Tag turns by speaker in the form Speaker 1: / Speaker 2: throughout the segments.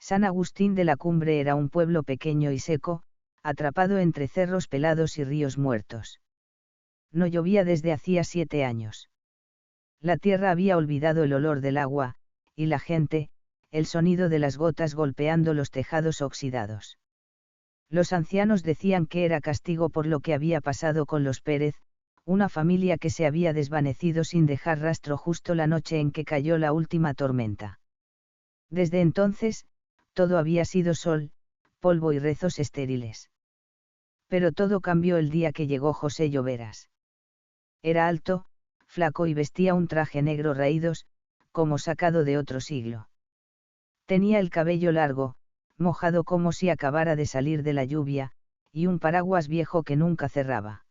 Speaker 1: San Agustín de la Cumbre era un pueblo pequeño y seco, atrapado entre cerros pelados y ríos muertos. No llovía desde hacía 7 años. La tierra había olvidado el olor del agua, y la gente, el sonido de las gotas golpeando los tejados oxidados. Los ancianos decían que era castigo por lo que había pasado con los Pérez, una familia que se había desvanecido sin dejar rastro justo la noche en que cayó la última tormenta. Desde entonces, todo había sido sol, polvo y rezos estériles. Pero todo cambió el día que llegó José Lloveras. Era alto, flaco y vestía un traje negro raídos, como sacado de otro siglo. Tenía el cabello largo, mojado como si acabara de salir de la lluvia, y un paraguas viejo que nunca cerraba.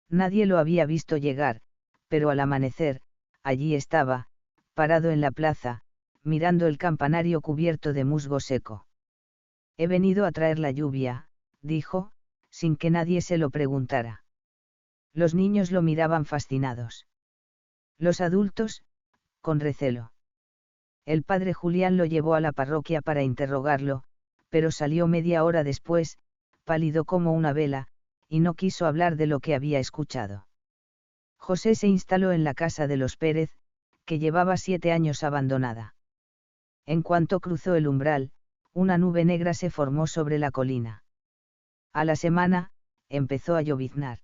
Speaker 1: Nadie lo había visto llegar, pero al amanecer, allí estaba, parado en la plaza, mirando el campanario cubierto de musgo seco. He venido a traer la lluvia, dijo, sin que nadie se lo preguntara. Los niños lo miraban fascinados. Los adultos, con recelo. El padre Julián lo llevó a la parroquia para interrogarlo, pero salió media hora después, pálido como una vela, y no quiso hablar de lo que había escuchado. José se instaló en la casa de los Pérez, que llevaba 7 años abandonada. En cuanto cruzó el umbral, una nube negra se formó sobre la colina. A la semana, empezó a lloviznar.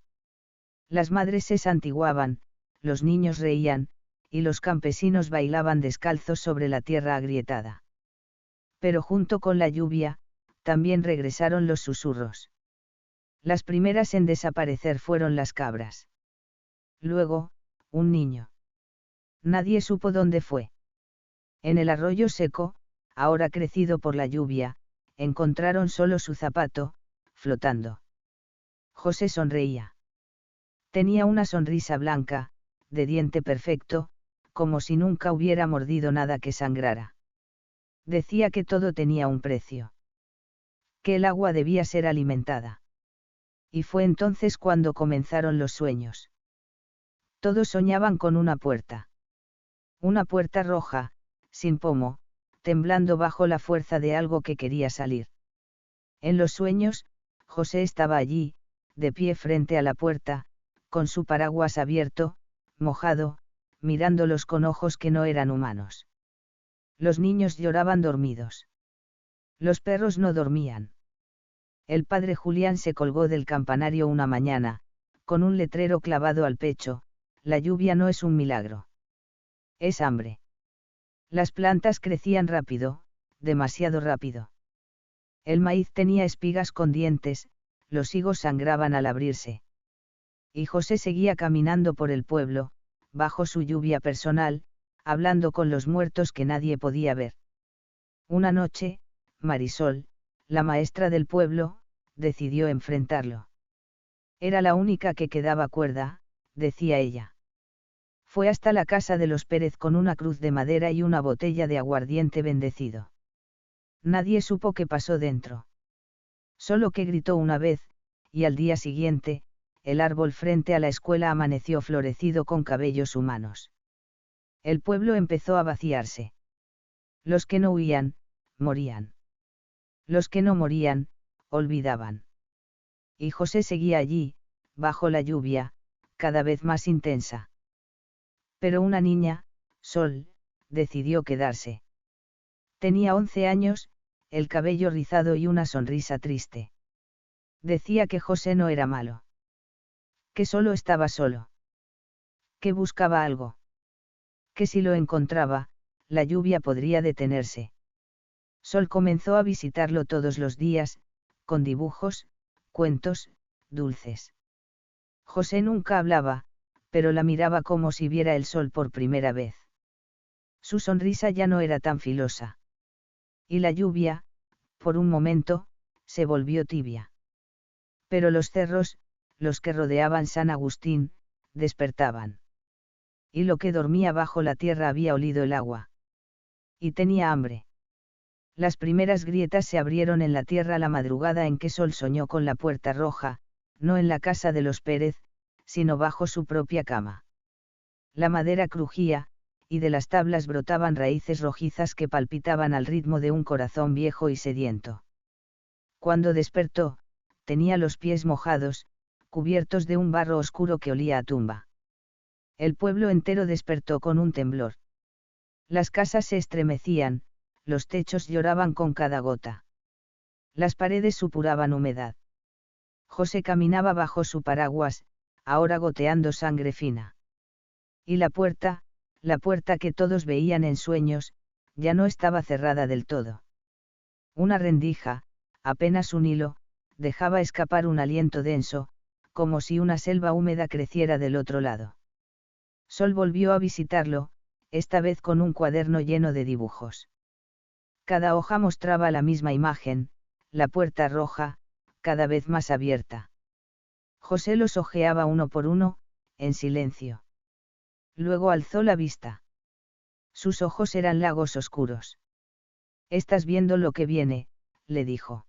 Speaker 1: Las madres se santiguaban, los niños reían, y los campesinos bailaban descalzos sobre la tierra agrietada. Pero junto con la lluvia, también regresaron los susurros. Las primeras en desaparecer fueron las cabras. Luego, un niño. Nadie supo dónde fue. En el arroyo seco, ahora crecido por la lluvia, encontraron solo su zapato, flotando. José sonreía. Tenía una sonrisa blanca, de diente perfecto, como si nunca hubiera mordido nada que sangrara. Decía que todo tenía un precio. Que el agua debía ser alimentada. Y fue entonces cuando comenzaron los sueños. Todos soñaban con una puerta. Una puerta roja, sin pomo, temblando bajo la fuerza de algo que quería salir. En los sueños, José estaba allí, de pie frente a la puerta, con su paraguas abierto, mojado, mirándolos con ojos que no eran humanos. Los niños lloraban dormidos. Los perros no dormían. El padre Julián se colgó del campanario una mañana, con un letrero clavado al pecho: la lluvia no es un milagro. Es hambre. Las plantas crecían rápido, demasiado rápido. El maíz tenía espigas con dientes, los higos sangraban al abrirse. Y José seguía caminando por el pueblo, bajo su lluvia personal, hablando con los muertos que nadie podía ver. Una noche, Marisol, la maestra del pueblo, decidió enfrentarlo. Era la única que quedaba cuerda, decía ella. Fue hasta la casa de los Pérez con una cruz de madera y una botella de aguardiente bendecido. Nadie supo qué pasó dentro. Solo que gritó una vez, y al día siguiente, el árbol frente a la escuela amaneció florecido con cabellos humanos. El pueblo empezó a vaciarse. Los que no huían, morían. Los que no morían, olvidaban. Y José seguía allí, bajo la lluvia, cada vez más intensa. Pero una niña, Sol, decidió quedarse. Tenía 11 años, el cabello rizado y una sonrisa triste. Decía que José no era malo. Que solo estaba solo. Que buscaba algo. Que si lo encontraba, la lluvia podría detenerse. Sol comenzó a visitarlo todos los días, con dibujos, cuentos, dulces. José nunca hablaba, pero la miraba como si viera el sol por primera vez. Su sonrisa ya no era tan filosa. Y la lluvia, por un momento, se volvió tibia. Pero los cerros, los que rodeaban San Agustín, despertaban. Y lo que dormía bajo la tierra había olido el agua. Y tenía hambre. Las primeras grietas se abrieron en la tierra la madrugada en que Sol soñó con la puerta roja, no en la casa de los Pérez, sino bajo su propia cama. La madera crujía, y de las tablas brotaban raíces rojizas que palpitaban al ritmo de un corazón viejo y sediento. Cuando despertó, tenía los pies mojados, cubiertos de un barro oscuro que olía a tumba. El pueblo entero despertó con un temblor. Las casas se estremecían, los techos lloraban con cada gota. Las paredes supuraban humedad. José caminaba bajo su paraguas, ahora goteando sangre fina. Y la puerta que todos veían en sueños, ya no estaba cerrada del todo. Una rendija, apenas un hilo, dejaba escapar un aliento denso, como si una selva húmeda creciera del otro lado. Sol volvió a visitarlo, esta vez con un cuaderno lleno de dibujos. Cada hoja mostraba la misma imagen, la puerta roja, cada vez más abierta. José los hojeaba uno por uno, en silencio. Luego alzó la vista. Sus ojos eran lagos oscuros. «Estás viendo lo que viene», le dijo.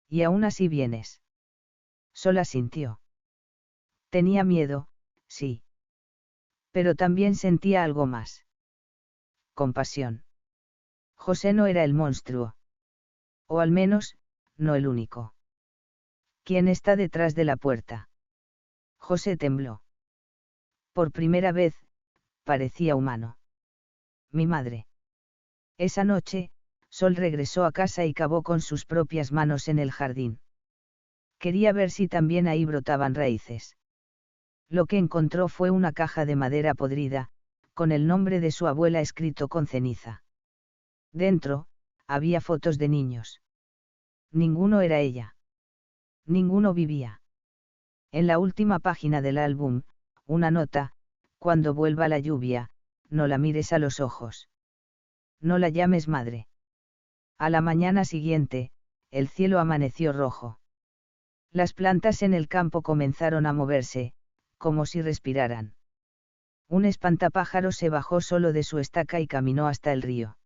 Speaker 1: «Y aún así vienes». Sol asintió. Tenía miedo, sí. Pero también sentía algo más. Compasión. José no era el monstruo. O al menos, no el único. ¿Quién está detrás de la puerta? José tembló. Por primera vez, parecía humano. Mi madre. Esa noche, Sol regresó a casa y cavó con sus propias manos en el jardín. Quería ver si también ahí brotaban raíces. Lo que encontró fue una caja de madera podrida, con el nombre de su abuela escrito con ceniza. Dentro, había fotos de niños. Ninguno era ella. Ninguno vivía. En la última página del álbum, una nota: cuando vuelva la lluvia, no la mires a los ojos. No la llames madre. A la mañana siguiente, el cielo amaneció rojo. Las plantas en el campo comenzaron a moverse, como si respiraran. Un espantapájaro se bajó solo de su estaca y caminó hasta el río.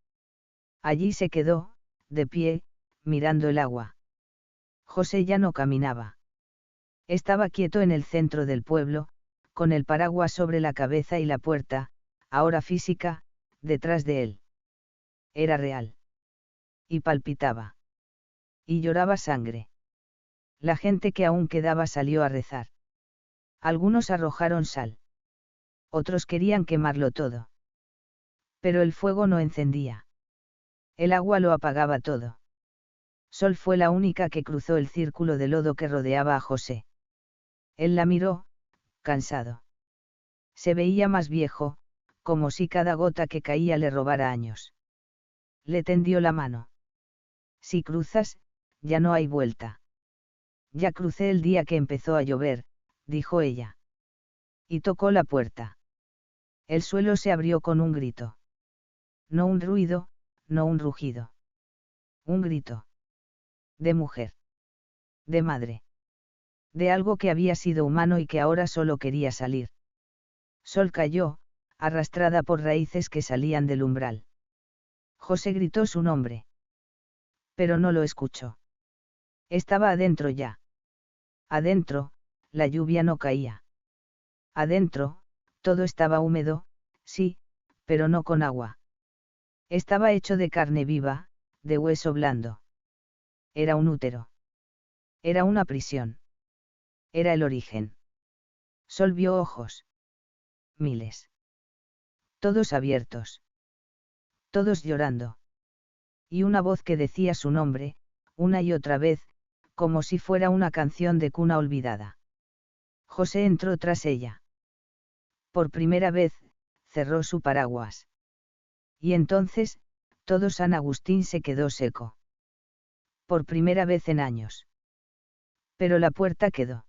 Speaker 1: Allí se quedó, de pie, mirando el agua. José ya no caminaba. Estaba quieto en el centro del pueblo, con el paraguas sobre la cabeza y la puerta, ahora física, detrás de él. Era real. Y palpitaba. Y lloraba sangre. La gente que aún quedaba salió a rezar. Algunos arrojaron sal. Otros querían quemarlo todo. Pero el fuego no encendía. El agua lo apagaba todo. Sol fue la única que cruzó el círculo de lodo que rodeaba a José. Él la miró, cansado. Se veía más viejo, como si cada gota que caía le robara años. Le tendió la mano. Si cruzas, ya no hay vuelta. Ya crucé el día que empezó a llover, dijo ella. Y tocó la puerta. El suelo se abrió con un grito. No un ruido, no un rugido. Un grito. De mujer. De madre. De algo que había sido humano y que ahora solo quería salir. Sol cayó, arrastrada por raíces que salían del umbral. José gritó su nombre. Pero no lo escuchó. Estaba adentro ya. Adentro, la lluvia no caía. Adentro, todo estaba húmedo, sí, pero no con agua. Estaba hecho de carne viva, de hueso blando. Era un útero. Era una prisión. Era el origen. Sol vio ojos. Miles. Todos abiertos. Todos llorando. Y una voz que decía su nombre, una y otra vez, como si fuera una canción de cuna olvidada. José entró tras ella. Por primera vez, cerró su paraguas. Y entonces, todo San Agustín se quedó seco. Por primera vez en años. Pero la puerta quedó.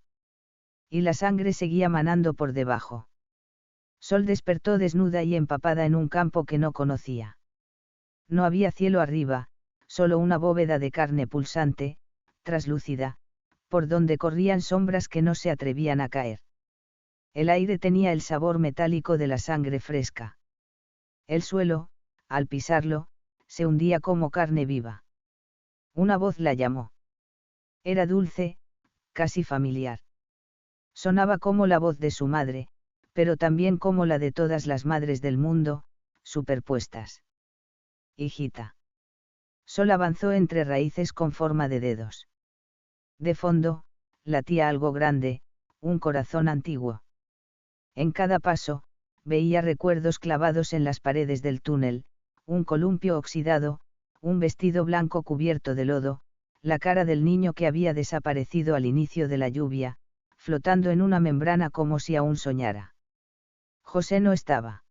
Speaker 1: Y la sangre seguía manando por debajo. Sol despertó desnuda y empapada en un campo que no conocía. No había cielo arriba, solo una bóveda de carne pulsante, traslúcida, por donde corrían sombras que no se atrevían a caer. El aire tenía el sabor metálico de la sangre fresca. El suelo, al pisarlo, se hundía como carne viva. Una voz la llamó. Era dulce, casi familiar. Sonaba como la voz de su madre, pero también como la de todas las madres del mundo, superpuestas. Hijita. Sol avanzó entre raíces con forma de dedos. De fondo, latía algo grande, un corazón antiguo. En cada paso, veía recuerdos clavados en las paredes del túnel, un columpio oxidado, un vestido blanco cubierto de lodo, la cara del niño que había desaparecido al inicio de la lluvia, flotando en una membrana como si aún soñara. José no estaba.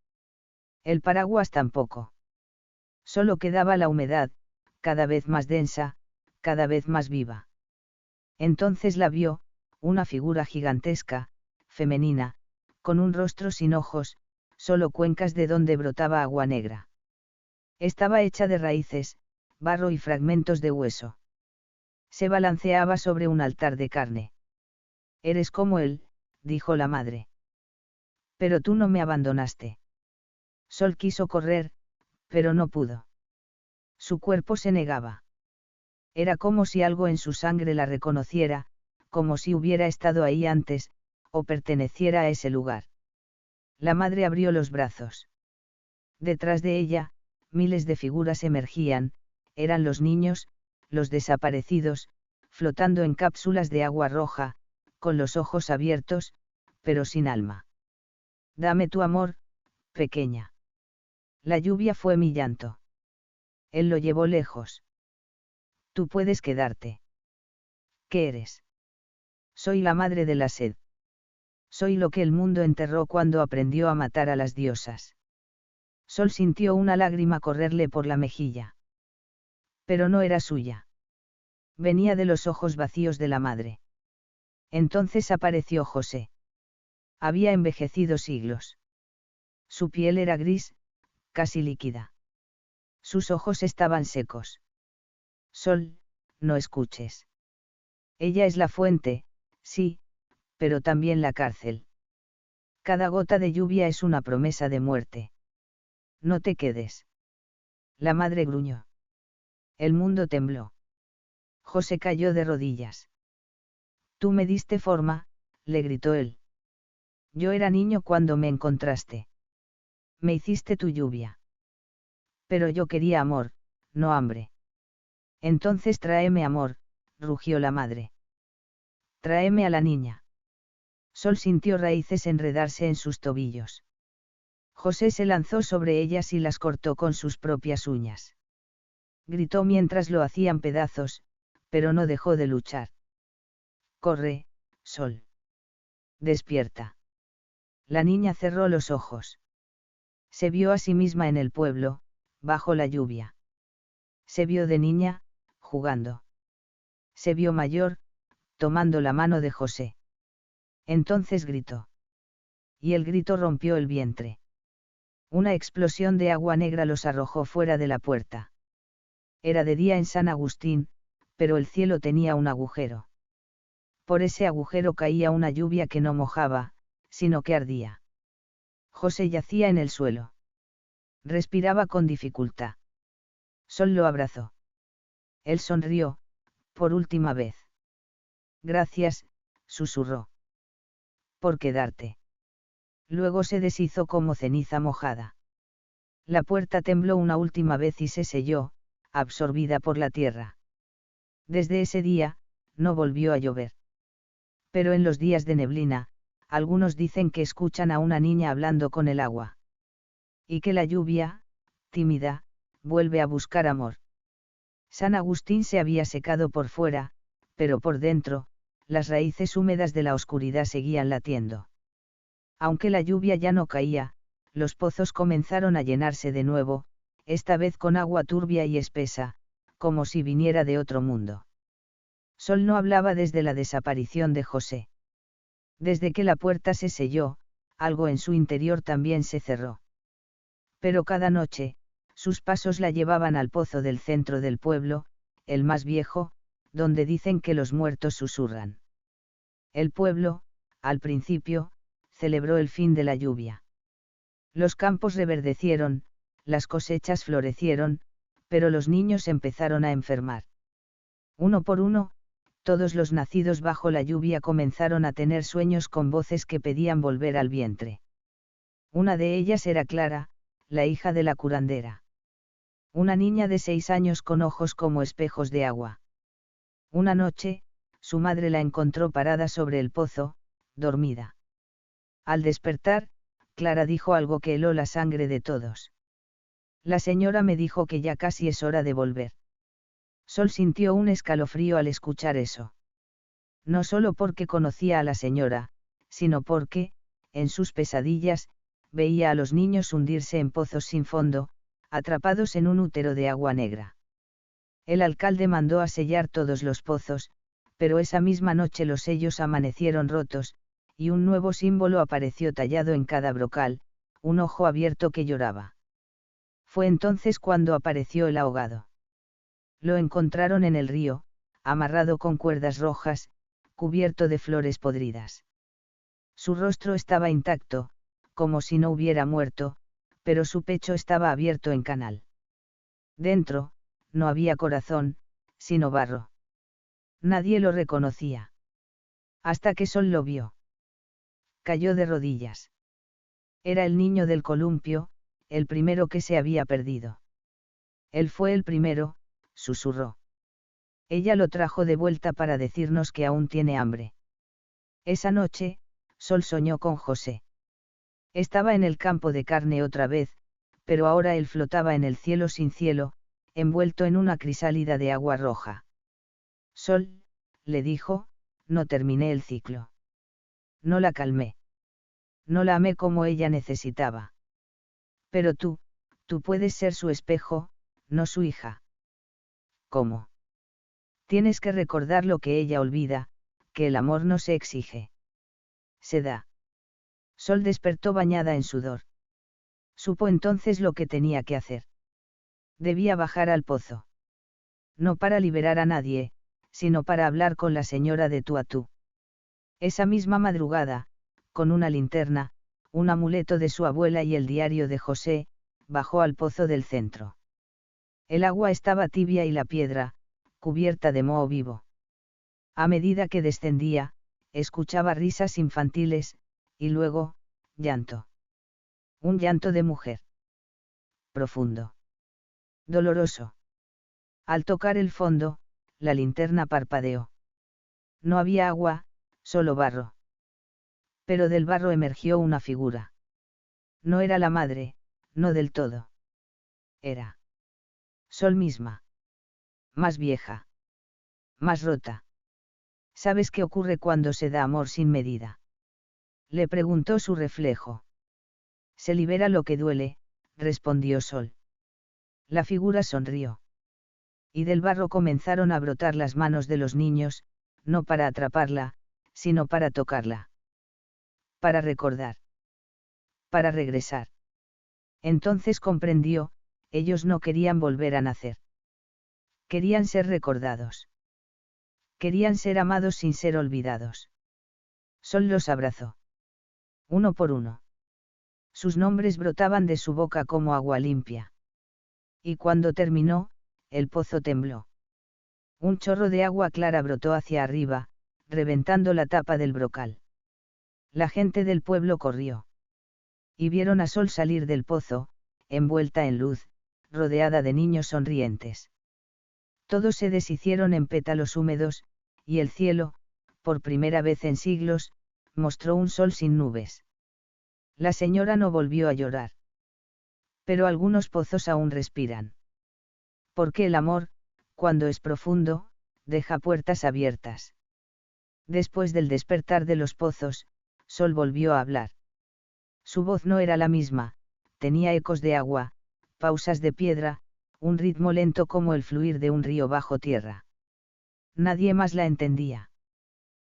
Speaker 1: El paraguas tampoco. Solo quedaba la humedad, cada vez más densa, cada vez más viva. Entonces la vio, una figura gigantesca, femenina, con un rostro sin ojos, solo cuencas de donde brotaba agua negra. Estaba hecha de raíces, barro y fragmentos de hueso. Se balanceaba sobre un altar de carne. Eres como él, dijo la madre. Pero tú no me abandonaste. Sol quiso correr, pero no pudo. Su cuerpo se negaba. Era como si algo en su sangre la reconociera, como si hubiera estado ahí antes, o perteneciera a ese lugar. La madre abrió los brazos. Detrás de ella, miles de figuras emergían, eran los niños, los desaparecidos, flotando en cápsulas de agua roja, con los ojos abiertos, pero sin alma. Dame tu amor, pequeña. La lluvia fue mi llanto. Él lo llevó lejos. Tú puedes quedarte. ¿Qué eres? Soy la madre de la sed. Soy lo que el mundo enterró cuando aprendió a matar a las diosas. Sol sintió una lágrima correrle por la mejilla. Pero no era suya. Venía de los ojos vacíos de la madre. Entonces apareció José. Había envejecido siglos. Su piel era gris, casi líquida. Sus ojos estaban secos. Sol, no escuches. Ella es la fuente, sí, pero también la cárcel. Cada gota de lluvia es una promesa de muerte. No te quedes. La madre gruñó. El mundo tembló. José cayó de rodillas. Tú me diste forma, le gritó él. Yo era niño cuando me encontraste. Me hiciste tu lluvia. Pero yo quería amor, no hambre. Entonces tráeme amor, rugió la madre. Tráeme a la niña. Sol sintió raíces enredarse en sus tobillos. José se lanzó sobre ellas y las cortó con sus propias uñas. Gritó mientras lo hacían pedazos, pero no dejó de luchar. Corre, Sol. Despierta. La niña cerró los ojos. Se vio a sí misma en el pueblo, bajo la lluvia. Se vio de niña, jugando. Se vio mayor, tomando la mano de José. Entonces gritó. Y el grito rompió el vientre. Una explosión de agua negra los arrojó fuera de la puerta. Era de día en San Agustín, pero el cielo tenía un agujero. Por ese agujero caía una lluvia que no mojaba, sino que ardía. José yacía en el suelo. Respiraba con dificultad. Sol lo abrazó. Él sonrió, por última vez. Gracias, susurró. Por quedarte. Luego se deshizo como ceniza mojada. La puerta tembló una última vez y se selló, absorbida por la tierra. Desde ese día, no volvió a llover. Pero en los días de neblina, algunos dicen que escuchan a una niña hablando con el agua. Y que la lluvia, tímida, vuelve a buscar amor. San Agustín se había secado por fuera, pero por dentro, las raíces húmedas de la oscuridad seguían latiendo. Aunque la lluvia ya no caía, los pozos comenzaron a llenarse de nuevo, esta vez con agua turbia y espesa, como si viniera de otro mundo. Sol no hablaba desde la desaparición de José. Desde que la puerta se selló, algo en su interior también se cerró. Pero cada noche, sus pasos la llevaban al pozo del centro del pueblo, el más viejo, donde dicen que los muertos susurran. El pueblo, al principio, celebró el fin de la lluvia. Los campos reverdecieron, las cosechas florecieron, pero los niños empezaron a enfermar. Uno por uno, todos los nacidos bajo la lluvia comenzaron a tener sueños con voces que pedían volver al vientre. Una de ellas era Clara, la hija de la curandera. Una niña de 6 años con ojos como espejos de agua. Una noche, su madre la encontró parada sobre el pozo, dormida. Al despertar, Clara dijo algo que heló la sangre de todos. La señora me dijo que ya casi es hora de volver. Sol sintió un escalofrío al escuchar eso. No solo porque conocía a la señora, sino porque, en sus pesadillas, veía a los niños hundirse en pozos sin fondo, atrapados en un útero de agua negra. El alcalde mandó a sellar todos los pozos, pero esa misma noche los sellos amanecieron rotos, y un nuevo símbolo apareció tallado en cada brocal, un ojo abierto que lloraba. Fue entonces cuando apareció el ahogado. Lo encontraron en el río, amarrado con cuerdas rojas, cubierto de flores podridas. Su rostro estaba intacto, como si no hubiera muerto, pero su pecho estaba abierto en canal. Dentro, no había corazón, sino barro. Nadie lo reconocía. Hasta que Sol lo vio. Cayó de rodillas. Era el niño del columpio, el primero que se había perdido. Él fue el primero, susurró. Ella lo trajo de vuelta para decirnos que aún tiene hambre. Esa noche, Sol soñó con José. Estaba en el campo de carne otra vez, pero ahora él flotaba en el cielo sin cielo, envuelto en una crisálida de agua roja. Sol, le dijo, no terminé el ciclo. No la calmé. No la amé como ella necesitaba. Pero tú puedes ser su espejo, no su hija. ¿Cómo? Tienes que recordar lo que ella olvida, que el amor no se exige. Se da. Sol despertó bañada en sudor. Supo entonces lo que tenía que hacer. Debía bajar al pozo. No para liberar a nadie, sino para hablar con la señora de tú a tú. Esa misma madrugada, con una linterna, un amuleto de su abuela y el diario de José, bajó al pozo del centro. El agua estaba tibia y la piedra, cubierta de moho vivo. A medida que descendía, escuchaba risas infantiles, y luego, llanto. Un llanto de mujer. Profundo. Doloroso. Al tocar el fondo, la linterna parpadeó. No había agua, solo barro. Pero del barro emergió una figura. No era la madre, no del todo. Era Sol misma. Más vieja. Más rota. ¿Sabes qué ocurre cuando se da amor sin medida? Le preguntó su reflejo. Se libera lo que duele, respondió Sol. La figura sonrió. Y del barro comenzaron a brotar las manos de los niños, no para atraparla, sino para tocarla. Para recordar. Para regresar. Entonces comprendió, ellos no querían volver a nacer. Querían ser recordados. Querían ser amados sin ser olvidados. Sol los abrazó. Uno por uno. Sus nombres brotaban de su boca como agua limpia. Y cuando terminó, el pozo tembló. Un chorro de agua clara brotó hacia arriba, reventando la tapa del brocal. La gente del pueblo corrió. Y vieron a Sol salir del pozo, envuelta en luz, rodeada de niños sonrientes. Todos se deshicieron en pétalos húmedos, y el cielo, por primera vez en siglos, mostró un sol sin nubes. La señora no volvió a llorar. Pero algunos pozos aún respiran. Porque el amor, cuando es profundo, deja puertas abiertas. Después del despertar de los pozos, Sol volvió a hablar. Su voz no era la misma, tenía ecos de agua, pausas de piedra, un ritmo lento como el fluir de un río bajo tierra. Nadie más la entendía.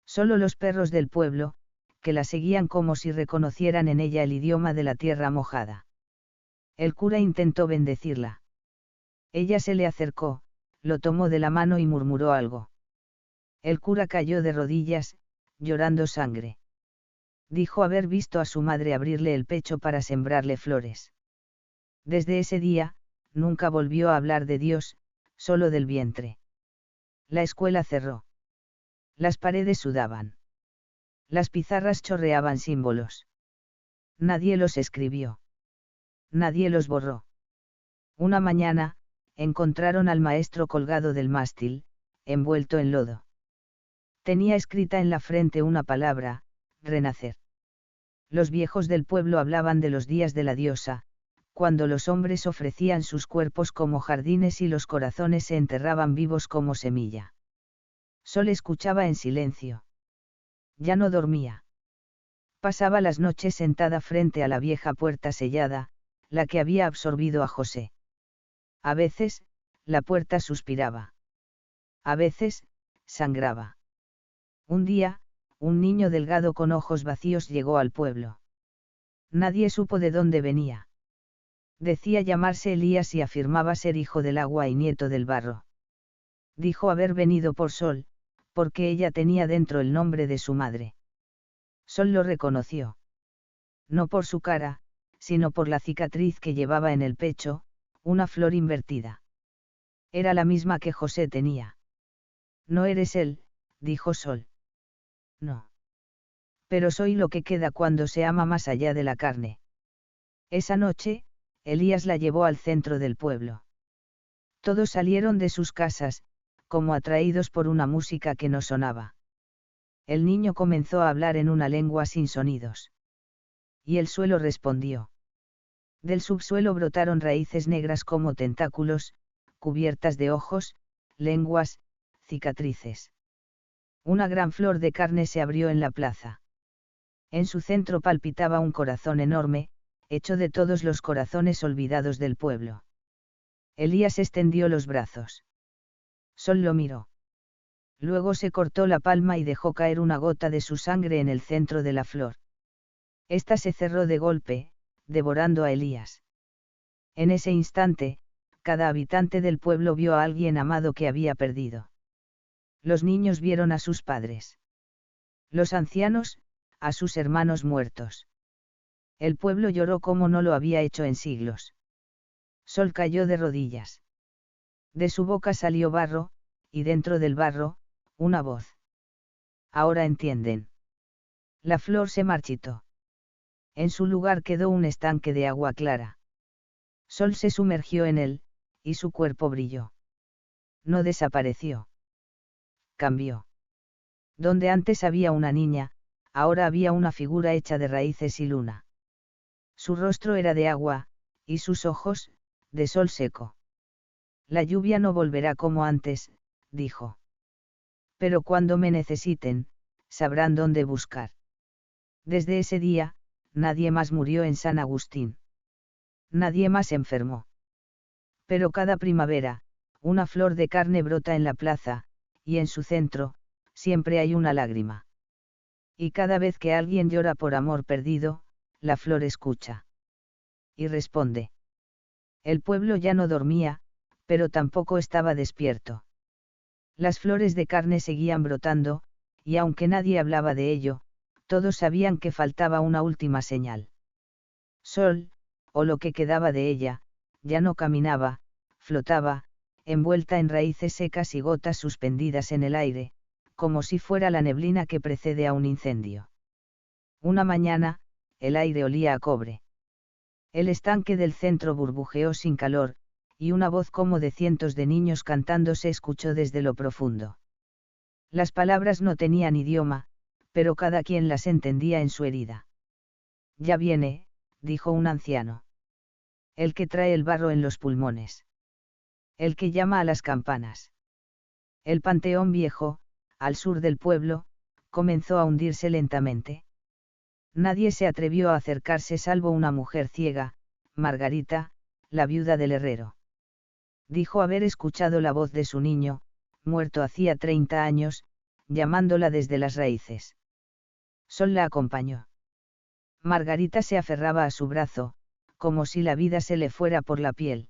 Speaker 1: Solo los perros del pueblo, que la seguían como si reconocieran en ella el idioma de la tierra mojada. El cura intentó bendecirla. Ella se le acercó, lo tomó de la mano y murmuró algo. El cura cayó de rodillas, llorando sangre. Dijo haber visto a su madre abrirle el pecho para sembrarle flores. Desde ese día, nunca volvió a hablar de Dios, solo del vientre. La escuela cerró. Las paredes sudaban. Las pizarras chorreaban símbolos. Nadie los escribió. Nadie los borró. Una mañana, encontraron al maestro colgado del mástil, envuelto en lodo. Tenía escrita en la frente una palabra: renacer. Los viejos del pueblo hablaban de los días de la diosa, cuando los hombres ofrecían sus cuerpos como jardines y los corazones se enterraban vivos como semilla. Sol escuchaba en silencio. Ya no dormía. Pasaba las noches sentada frente a la vieja puerta sellada, la que había absorbido a José. A veces, la puerta suspiraba. A veces, sangraba. Un día, un niño delgado con ojos vacíos llegó al pueblo. Nadie supo de dónde venía. Decía llamarse Elías y afirmaba ser hijo del agua y nieto del barro. Dijo haber venido por Sol, porque ella tenía dentro el nombre de su madre. Sol lo reconoció. No por su cara, sino por la cicatriz que llevaba en el pecho, una flor invertida. Era la misma que José tenía. No eres él, dijo Sol. No. Pero soy lo que queda cuando se ama más allá de la carne. Esa noche, Elías la llevó al centro del pueblo. Todos salieron de sus casas, como atraídos por una música que no sonaba. El niño comenzó a hablar en una lengua sin sonidos. Y el suelo respondió. Del subsuelo brotaron raíces negras como tentáculos, cubiertas de ojos, lenguas, cicatrices. Una gran flor de carne se abrió en la plaza. En su centro palpitaba un corazón enorme, hecho de todos los corazones olvidados del pueblo. Elías extendió los brazos. Sol lo miró. Luego se cortó la palma y dejó caer una gota de su sangre en el centro de la flor. Esta se cerró de golpe, devorando a Elías. En ese instante, cada habitante del pueblo vio a alguien amado que había perdido. Los niños vieron a sus padres. Los ancianos, a sus hermanos muertos. El pueblo lloró como no lo había hecho en siglos. Sol cayó de rodillas. De su boca salió barro, y dentro del barro, una voz. Ahora entienden. La flor se marchitó. En su lugar quedó un estanque de agua clara. Sol se sumergió en él, y su cuerpo brilló. No desapareció. Cambió. Donde antes había una niña, ahora había una figura hecha de raíces y luna. Su rostro era de agua, y sus ojos, de sol seco. La lluvia no volverá como antes, dijo. Pero cuando me necesiten, sabrán dónde buscar. Desde ese día, nadie más murió en San Agustín. Nadie más enfermó. Pero cada primavera, una flor de carne brota en la plaza, y en su centro, siempre hay una lágrima. Y cada vez que alguien llora por amor perdido, la flor escucha. Y responde. El pueblo ya no dormía, pero tampoco estaba despierto. Las flores de carne seguían brotando, y aunque nadie hablaba de ello, todos sabían que faltaba una última señal. Sol, o lo que quedaba de ella, ya no caminaba, flotaba, envuelta en raíces secas y gotas suspendidas en el aire, como si fuera la neblina que precede a un incendio. Una mañana, el aire olía a cobre. El estanque del centro burbujeó sin calor, y una voz como de cientos de niños cantando se escuchó desde lo profundo. Las palabras no tenían idioma, pero cada quien las entendía en su herida. Ya viene, dijo un anciano. El que trae el barro en los pulmones. El que llama a las campanas. El panteón viejo, al sur del pueblo, comenzó a hundirse lentamente. Nadie se atrevió a acercarse salvo una mujer ciega, Margarita, la viuda del herrero. Dijo haber escuchado la voz de su niño, muerto hacía 30 años, llamándola desde las raíces. Sol la acompañó. Margarita se aferraba a su brazo, como si la vida se le fuera por la piel.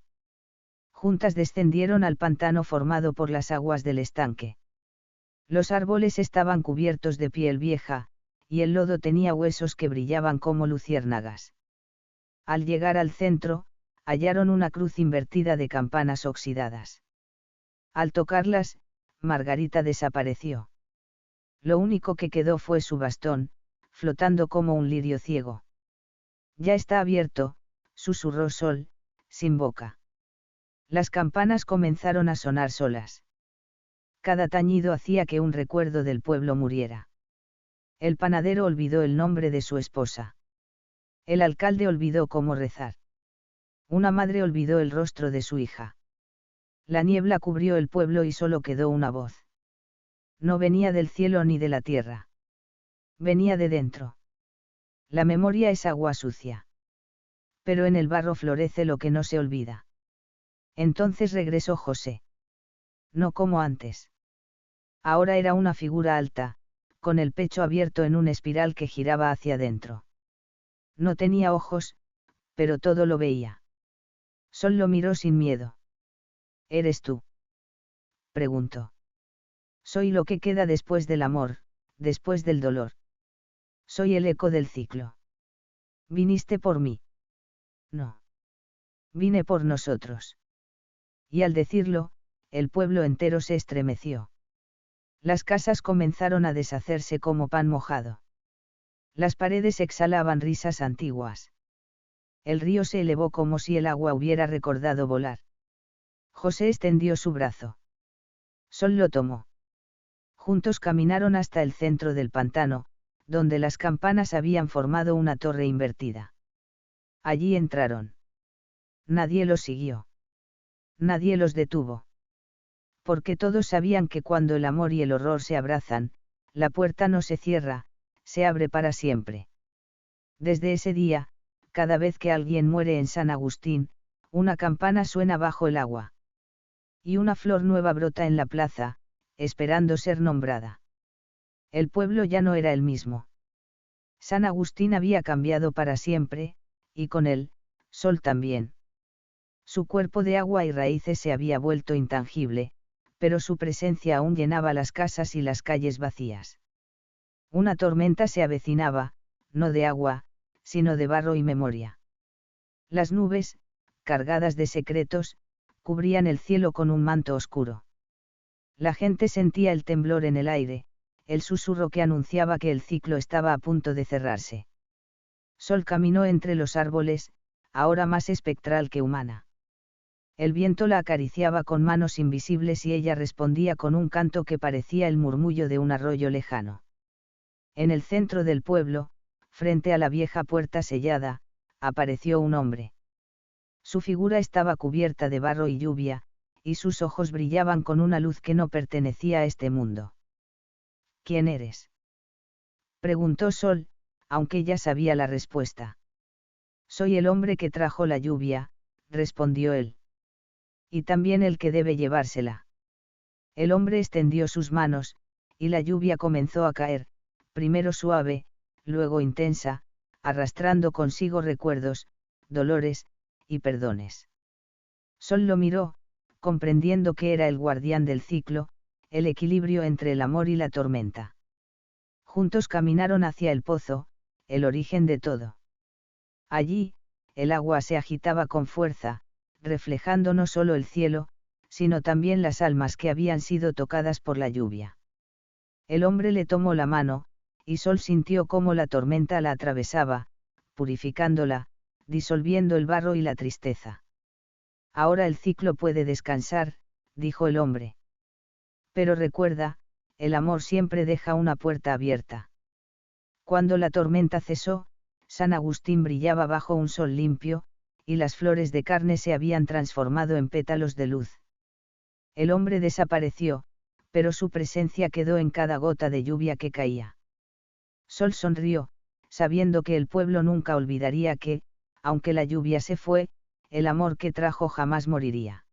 Speaker 1: Juntas descendieron al pantano formado por las aguas del estanque. Los árboles estaban cubiertos de piel vieja, y el lodo tenía huesos que brillaban como luciérnagas. Al llegar al centro, hallaron una cruz invertida de campanas oxidadas. Al tocarlas, Margarita desapareció. Lo único que quedó fue su bastón, flotando como un lirio ciego. Ya está abierto, susurró Sol, sin boca. Las campanas comenzaron a sonar solas. Cada tañido hacía que un recuerdo del pueblo muriera. El panadero olvidó el nombre de su esposa. El alcalde olvidó cómo rezar. Una madre olvidó el rostro de su hija. La niebla cubrió el pueblo y solo quedó una voz. No venía del cielo ni de la tierra. Venía de dentro. La memoria es agua sucia. Pero en el barro florece lo que no se olvida. Entonces regresó José. No como antes. Ahora era una figura alta, con el pecho abierto en una espiral que giraba hacia adentro. No tenía ojos, pero todo lo veía. Sol lo miró sin miedo. ¿Eres tú?, preguntó. Soy lo que queda después del amor, después del dolor. Soy el eco del ciclo. ¿Viniste por mí? No. Vine por nosotros. Y al decirlo, el pueblo entero se estremeció. Las casas comenzaron a deshacerse como pan mojado. Las paredes exhalaban risas antiguas. El río se elevó como si el agua hubiera recordado volar. José extendió su brazo. Sol lo tomó. Juntos caminaron hasta el centro del pantano, donde las campanas habían formado una torre invertida. Allí entraron. Nadie los siguió. Nadie los detuvo. Porque todos sabían que cuando el amor y el horror se abrazan, la puerta no se cierra, se abre para siempre. Desde ese día, cada vez que alguien muere en San Agustín, una campana suena bajo el agua. Y una flor nueva brota en la plaza, esperando ser nombrada. El pueblo ya no era el mismo. San Agustín había cambiado para siempre, y con él, Sol también. Su cuerpo de agua y raíces se había vuelto intangible, pero su presencia aún llenaba las casas y las calles vacías. Una tormenta se avecinaba, no de agua, sino de barro y memoria. Las nubes, cargadas de secretos, cubrían el cielo con un manto oscuro. La gente sentía el temblor en el aire, el susurro que anunciaba que el ciclo estaba a punto de cerrarse. Sol caminó entre los árboles, ahora más espectral que humana. El viento la acariciaba con manos invisibles y ella respondía con un canto que parecía el murmullo de un arroyo lejano. En el centro del pueblo, frente a la vieja puerta sellada, apareció un hombre. Su figura estaba cubierta de barro y lluvia, y sus ojos brillaban con una luz que no pertenecía a este mundo. ¿Quién eres?, preguntó Sol, aunque ya sabía la respuesta. Soy el hombre que trajo la lluvia, respondió él. Y también el que debe llevársela. El hombre extendió sus manos, y la lluvia comenzó a caer, primero suave, luego intensa, arrastrando consigo recuerdos, dolores, y perdones. Sol lo miró, comprendiendo que era el guardián del ciclo, el equilibrio entre el amor y la tormenta. Juntos caminaron hacia el pozo, el origen de todo. Allí, el agua se agitaba con fuerza, reflejando no solo el cielo, sino también las almas que habían sido tocadas por la lluvia. El hombre le tomó la mano, y Sol sintió cómo la tormenta la atravesaba, purificándola, disolviendo el barro y la tristeza. Ahora el ciclo puede descansar, dijo el hombre. Pero recuerda, el amor siempre deja una puerta abierta. Cuando la tormenta cesó, San Agustín brillaba bajo un sol limpio, y las flores de carne se habían transformado en pétalos de luz. El hombre desapareció, pero su presencia quedó en cada gota de lluvia que caía. Sol sonrió, sabiendo que el pueblo nunca olvidaría que, aunque la lluvia se fue, el amor que trajo jamás moriría.